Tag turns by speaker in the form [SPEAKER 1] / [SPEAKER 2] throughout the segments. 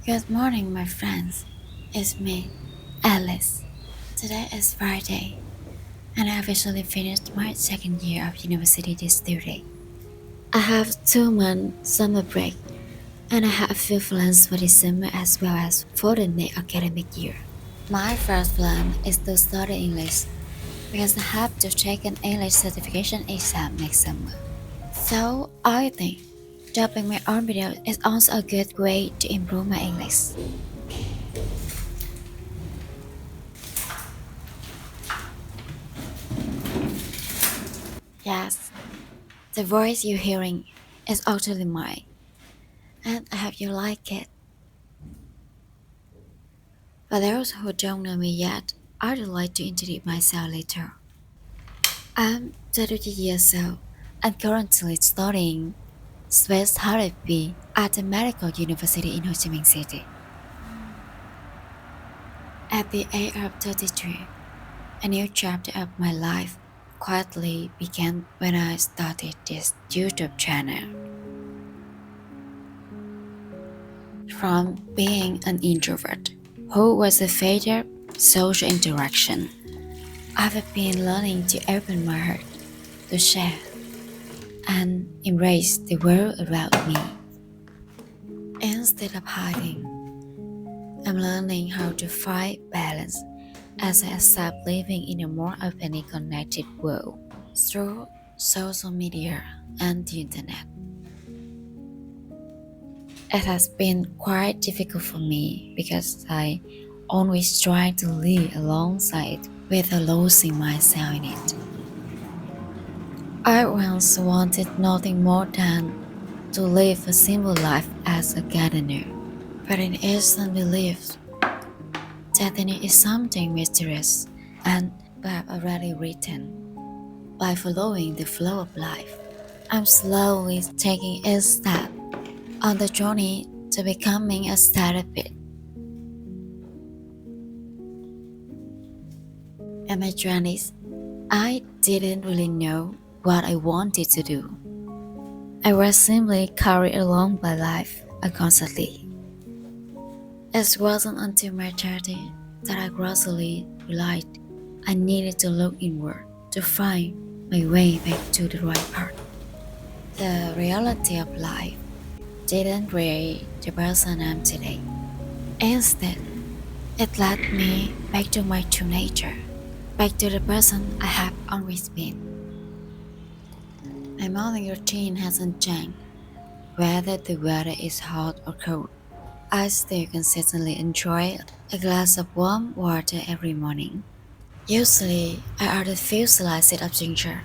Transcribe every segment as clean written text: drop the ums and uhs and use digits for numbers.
[SPEAKER 1] Good morning, my friends. It's me, Alice. Today is Friday, and I officially finished my second year of university this Tuesday. I have 2 months summer break, and I have a few plans for this summer as well as for the next academic year. My first plan is to study English because I have to take an English certification exam next summer. So I think dropping my own video is also a good way to improve my English. Yes, the voice you're hearing is actually mine, and I hope you like it. For those who don't know me yet, I'd like to introduce myself later. I'm 32 years old and currently studying space therapy at the Medical University in Ho Chi Minh City. At the age of 33, a new chapter of my life quietly began when I started this YouTube channel. From being an introvert who was afraid of social interaction, I've been learning to open my heart, to share, and embrace the world around me. Instead of hiding, I'm learning how to find balance as I accept living in a more openly connected world through social media and the internet. It has been quite difficult for me because I always try to live alongside without losing myself in it. I once wanted nothing more than to live a simple life as a gardener, but in instant belief that in it is something mysterious and perhaps already written. By following the flow of life, I'm slowly taking a step on the journey to becoming a therapist. In my 20s, I didn't really know what I wanted to do. I was simply carried along by life constantly. It wasn't until my 30s that I gradually realized I needed to look inward to find my way back to the right path. The reality of life didn't create the person I'm today. Instead, it led me back to my true nature, back to the person I have always been. My morning routine hasn't changed, whether the weather is hot or cold. I still consistently enjoy a glass of warm water every morning. Usually, I add a few slices of ginger.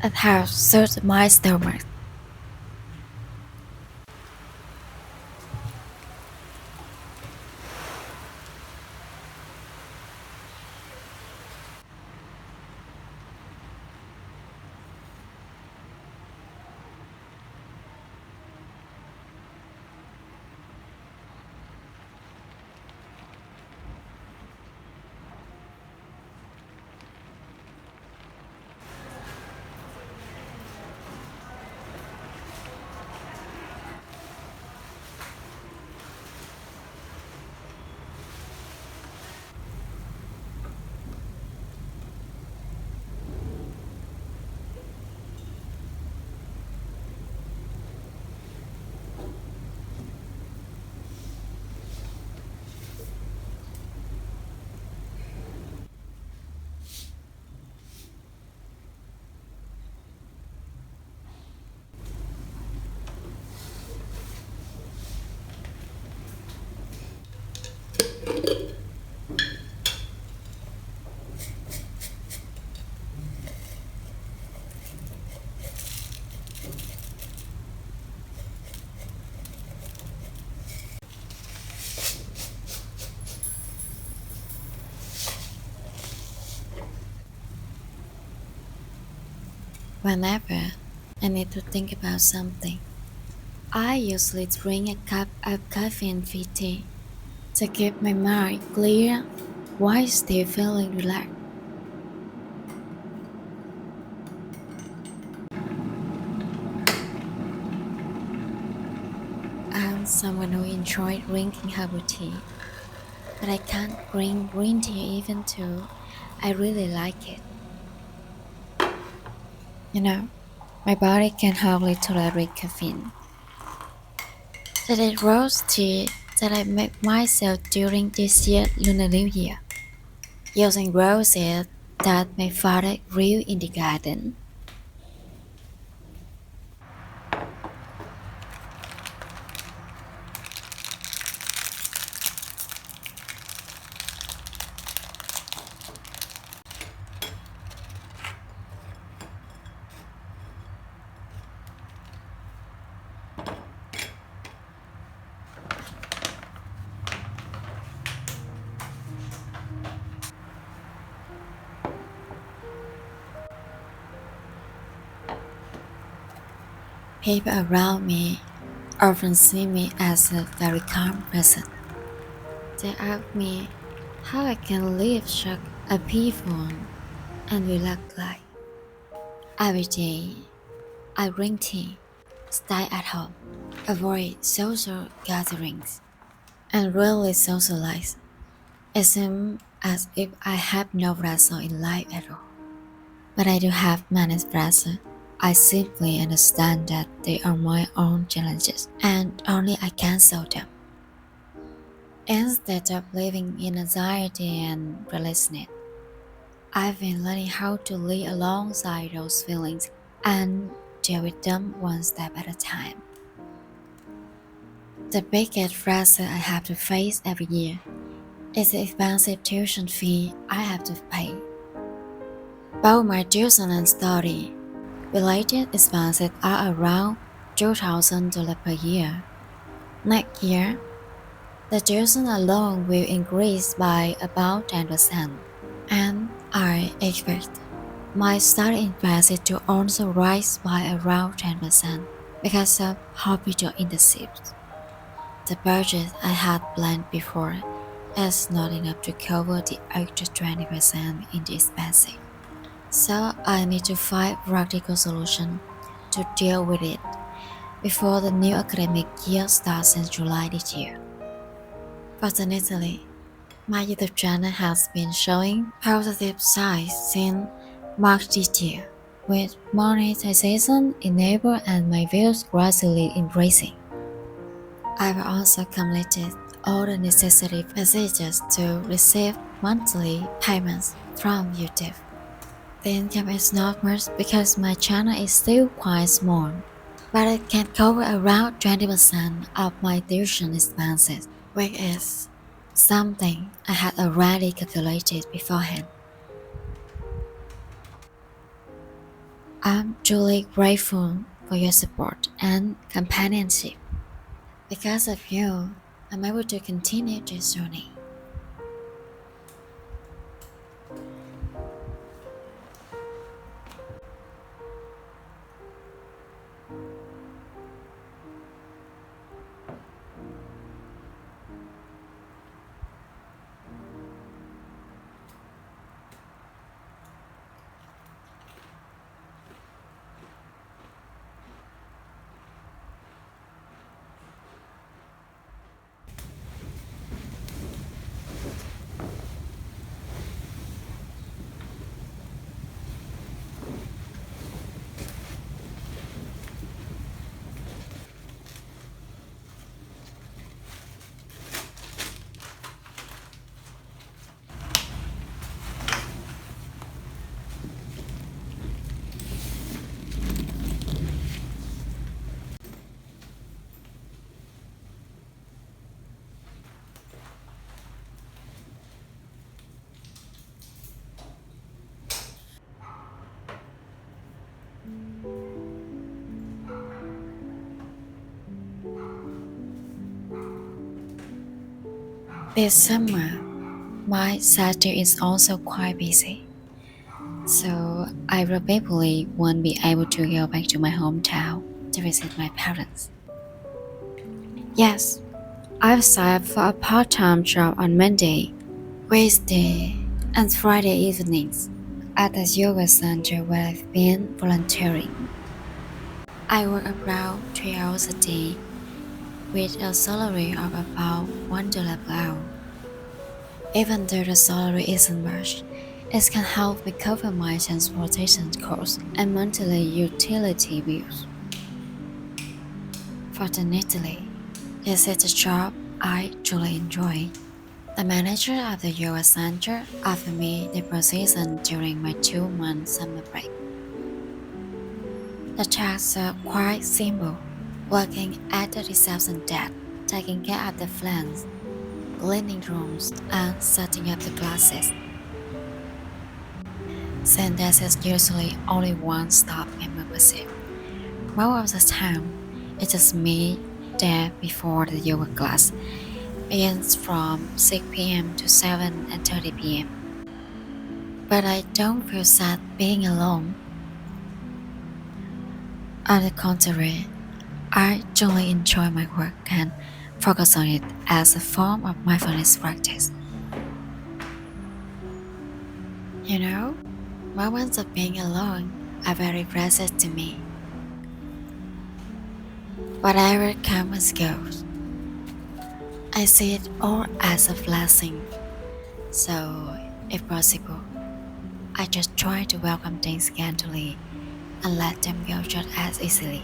[SPEAKER 1] It helps soothe my stomach. Whenever I need to think about something, I usually drink a cup of caffeine-free tea to keep my mind clear while still feeling relaxed. I'm someone who enjoyed drinking herbal tea, but I can't drink green tea even though I really like it. You know, my body can hardly tolerate caffeine. So the rose tea that I made myself during this year Lunar New Year, using roses that my father grew in the garden. People around me often see me as a very calm person. They ask me how I can live such a peaceful and relaxed life. Every day, I drink tea, stay at home, avoid social gatherings, and rarely socialize. It seems as if I have no pressure in life at all. But I do have many pressure. I simply understand that they are my own challenges and only I can solve them. Instead of living in anxiety and restlessness, I've been learning how to live alongside those feelings and deal with them one step at a time. The biggest pressure I have to face every year is the expensive tuition fee I have to pay. Both my tuition and study related expenses are around $2,000 per year. Next year, the tuition alone will increase by about 10%, and I expect my study expenses to also rise by around 10% because of hospital internships. The budget I had planned before is not enough to cover the extra 20% in the expenses. So I need to find practical solution to deal with it before the new academic year starts in July this year. Fortunately, my YouTube channel has been showing positive signs since March this year, with monetization enabled and my views gradually increasing. I've also completed all the necessary procedures to receive monthly payments from YouTube. The income is not much because my channel is still quite small, but it can cover around 20% of my tuition expenses, which is something I had already calculated beforehand. I'm truly grateful for your support and companionship. Because of you, I'm able to continue this journey. This summer, my schedule is also quite busy, so I probably won't be able to go back to my hometown to visit my parents. Yes, I've signed for a part-time job on Monday, Wednesday, and Friday evenings at a yoga center where I've been volunteering. I work around 3 hours a day, with a salary of about $1 per hour. Even though the salary isn't much, it can help me cover my transportation costs and monthly utility bills. Fortunately, this is a job I truly enjoy. The manager of the US Center offered me the position during my 2 month summer break. The tasks are quite simple, working at the reception desk, taking care of the plants, cleaning rooms, and setting up the classes. Since there is usually only one staff member per shift, most of the time it's just me there before the yoga class begins from 6 p.m. to 7:30 p.m. But I don't feel sad being alone. On the contrary, I truly enjoy my work and focus on it as a form of mindfulness practice. You know, moments of being alone are very precious to me. Whatever comes goes, I see it all as a blessing. So, if possible, I just try to welcome things gently and let them go just as easily.